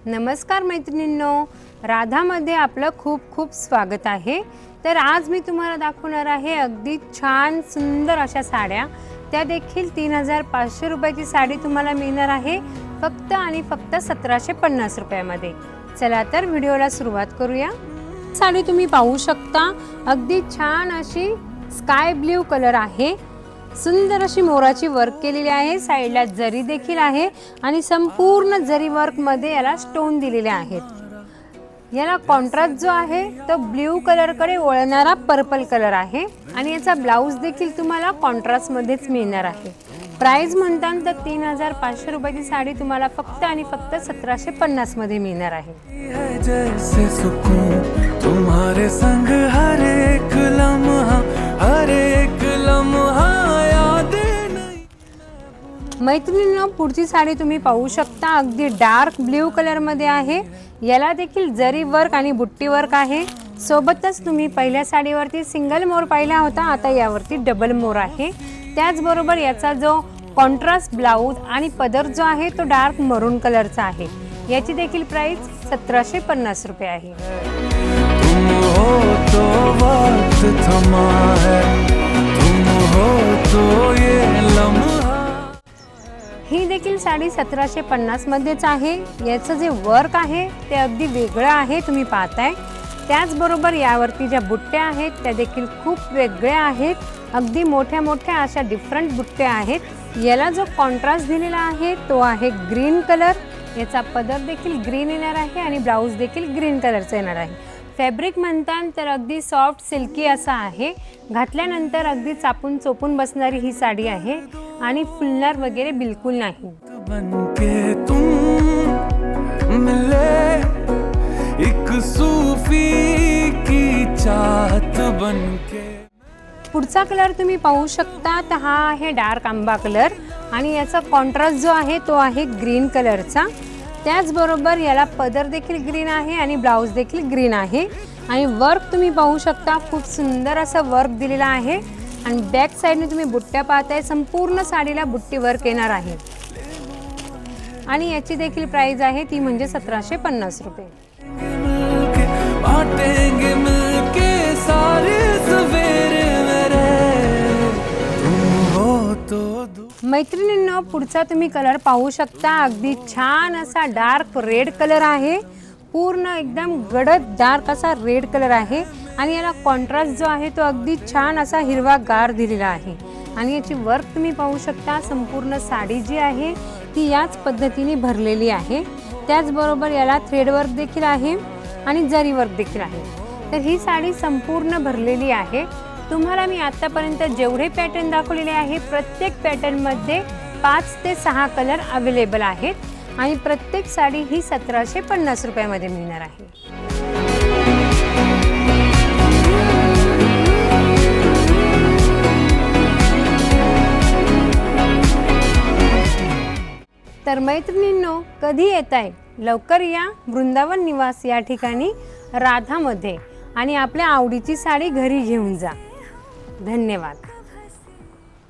नमस्कार मैत्रिणींनो, राधामध्ये आपलं खूप खूप स्वागत आहे। तर आज मी तुम्हाला दाखवणार आहे अगदी छान सुंदर अशा साड्या, त्या देखील 3500 रुपयाची साडी तुम्हाला मिळणार आहे फक्त आणि फक्त 1750 रुपयामध्ये। चला तर व्हिडिओला सुरुवात करूया। साडी तुम्ही पाहू शकता, अगदी छान अशी स्काय ब्लू कलर आहे। सुंदर अशी मोराची वर्क केलेली आहे, साइडला जरी देखील आहे आणि संपूर्ण जरी वर्क मध्ये याला स्टोन दिलेले आहेत। याला कॉन्ट्रास्ट जो आहे तो ब्लू कलर कडे वळणारा पर्पल कलर आहे आणि याचा ब्लाउज देखील तुम्हाला कॉन्ट्रास्ट मध्येच मिळणार आहे। प्राइस म्हणतात तर 3500 रुपयाची साडी तुम्हाला फक्त आणि फक्त 1750 मध्ये मिळणार आहे। जैसे सुकून तुम्हारे संग हर एक लम्हा मैत्रिणींनो, पुढची साडी तुम्ही पाहू शकता, अगदी डार्क ब्ल्यू कलर मध्ये आहे। याला देखील जरी वर्क आणि बुट्टी वर्क आहे। सोबतच तुम्ही पहिल्या साडीवरती सिंगल मोर पाहिला होता, आता यावरती डबल मोर आहे। त्याचबरोबर याचा जो कॉन्ट्रास्ट ब्लाउज आणि पदर जो आहे तो डार्क मरून कलरचा आहे। याची देखील प्राइस 1750 रुपये आहे। तुम हो तो वक्त थमा है, तुम हो तो ये लम्हा। ही देखील साडी 1750 मध्येच आहे। याचं जे वर्क आहे ते अगदी वेगळं आहे, तुम्ही पाहताय। त्याचबरोबर यावरती ज्या बुट्ट्या आहेत त्या देखील खूप वेगळ्या आहेत, अगदी मोठ्या मोठ्या अशा डिफरंट बुट्ट्या आहेत। याला जो कॉन्ट्रास्ट दिलेला आहे तो आहे ग्रीन कलर। याचा पदर देखील ग्रीन येणार आहे आणि ब्लाउज देखील ग्रीन कलरचा येणार आहे। फॅब्रिक म्हणतात तर अगदी सॉफ्ट सिल्की असा आहे, घातल्यानंतर अगदी चापून चोपून बसणारी ही साडी आहे आणि फुलणार वगैरे बिलकुल नाही। बनके तुम मिले एक सूफी की चाहत बनके। पुढचा कलर तुम्ही पाहू शकता, तर हा आहे डार्क आंबा कलर आणि याचा कॉन्ट्रास्ट जो आहे तो आहे ग्रीन कलरचा। त्याचबरोबर याला पदर देखील ग्रीन आहे आणि ब्लाउज देखील ग्रीन आहे आणि वर्क तुम्ही पाहू शकता, खूप सुंदर असं वर्क दिलेला आहे आणि बॅक साइडने तुम्ही बुट्ट्या पाहताय, संपूर्ण साडीला बुट्टी वर्क येणार आहे आणि याची देखील प्राइस आहे ती म्हणजे 1750 रुपये। मैत्रिणींनो, पुढचा तुम्ही कलर पाहू शकता, अगदी छान असा डार्क रेड कलर आहे। पूर्ण एकदम गडद डार्क असा रेड कलर आहे आणि याला कॉन्ट्रास्ट जो आहे तो अगदी छान असा हिरवा गार दिलेला आहे आणि याची वर्क तुम्ही पाहू शकता। संपूर्ण साडी जी आहे ती याच पद्धतीने भरलेली आहे। त्याचबरोबर याला थ्रेड वर्क देखील आहे आणि जरी वर्क देखील आहे। तर ही साडी संपूर्ण भरलेली आहे। तुम्हाला मी आतापर्यंत जेवढे पॅटर्न दाखवलेले आहे प्रत्येक पॅटर्न मध्ये 5 ते 6 कलर अवेलेबल आहेत आणि प्रत्येक साडी ही 1750 रुपयामध्ये मिळणार आहे। तर मैत्रिणींनो, कधी येताय? लवकर या वृंदावन निवास या ठिकाणी राधामध्ये आणि आपल्या आवडीची साडी घरी घेऊन जा। धन्यवाद।